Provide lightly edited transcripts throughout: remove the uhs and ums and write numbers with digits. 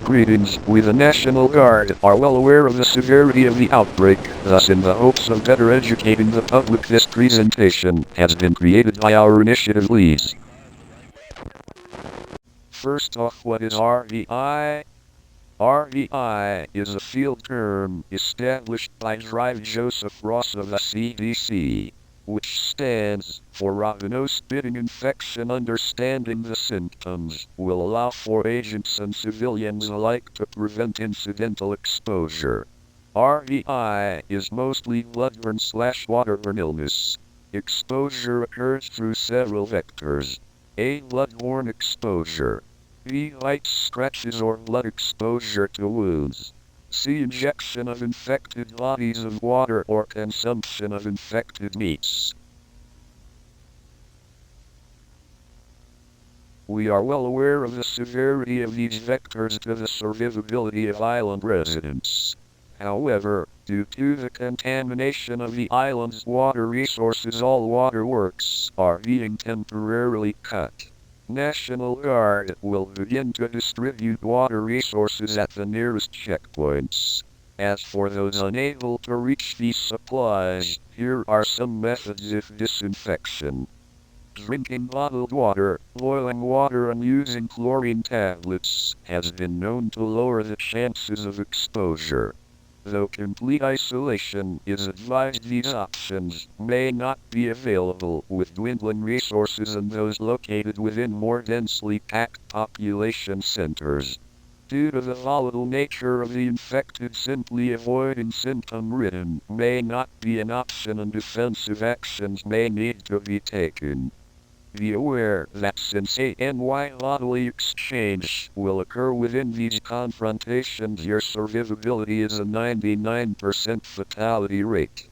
Greetings, we the National Guard are well aware of the severity of the outbreak, thus in the hopes of better educating the public this presentation has been created by our initiative leads. First off, what is RVI? RVI is a field term established by Drive Joseph Ross of the CDC, which stands for Rhino-Spitting Infection. Understanding the symptoms will allow for agents and civilians alike to prevent incidental exposure. RVI is mostly bloodborne/waterborne illness. Exposure occurs through several vectors. A. Bloodborne exposure. B. Bites, scratches or blood exposure to wounds. C. Injection of infected bodies of water or consumption of infected meats. We are well aware of the severity of these vectors to the survivability of island residents. However, due to the contamination of the island's water resources, all waterworks are being temporarily cut. National Guard will begin to distribute water resources at the nearest checkpoints. As for those unable to reach these supplies, here are some methods of disinfection. Drinking bottled water, boiling water and using chlorine tablets has been known to lower the chances of exposure. Though complete isolation is advised, these options may not be available with dwindling resources and those located within more densely packed population centers. Due to the volatile nature of the infected, simply avoiding symptom-ridden may not be an option and defensive actions may need to be taken. Be aware that since ANY bodily exchange will occur within these confrontations, your survivability is a 99% fatality rate.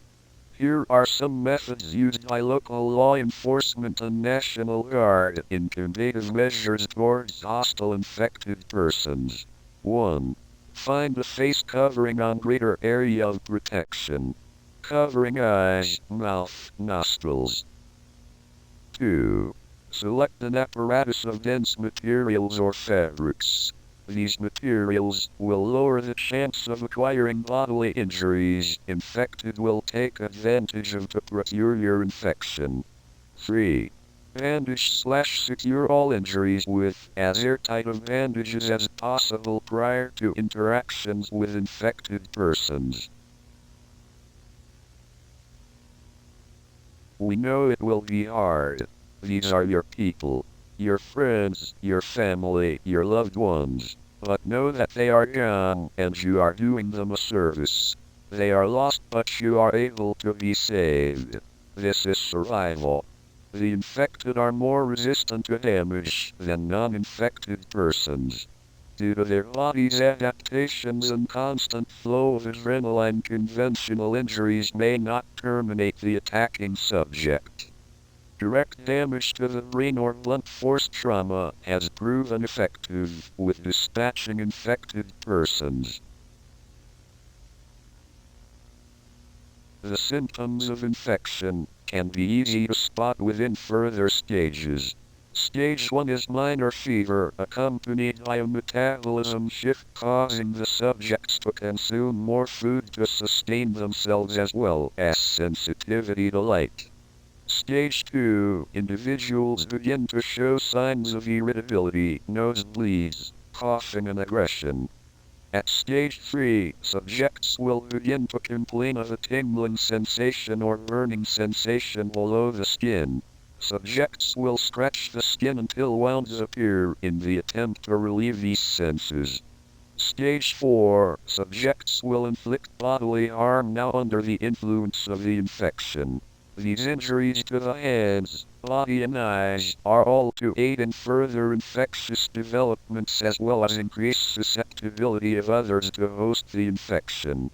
Here are some methods used by local law enforcement and National Guard in combative measures towards hostile infected persons. 1. Find a face covering on greater area of protection, covering eyes, mouth, nostrils. 2. Select an apparatus of dense materials or fabrics. These materials will lower the chance of acquiring bodily injuries. Infected will take advantage of to procure your infection. 3. Bandage/secure all injuries with as airtight of bandages as possible prior to interactions with infected persons. We know it will be hard. These are your people, your friends, your family, your loved ones. But know that they are gone, and you are doing them a service. They are lost, but you are able to be saved. This is survival. The infected are more resistant to damage than non-infected persons. Due to their body's adaptations and constant flow of adrenaline, conventional injuries may not terminate the attacking subject. Direct damage to the brain or blunt force trauma has proven effective with dispatching infected persons. The symptoms of infection can be easy to spot within further stages. Stage 1 is minor fever accompanied by a metabolism shift causing the subjects to consume more food to sustain themselves as well as sensitivity to light. Stage 2, individuals begin to show signs of irritability, nosebleeds, coughing and aggression. At stage 3, subjects will begin to complain of a tingling sensation or burning sensation below the skin. Subjects will scratch the skin until wounds appear in the attempt to relieve these senses. Stage 4, subjects will inflict bodily harm now under the influence of the infection. These injuries to the hands, body and eyes are all to aid in further infectious developments as well as increase susceptibility of others to host the infection.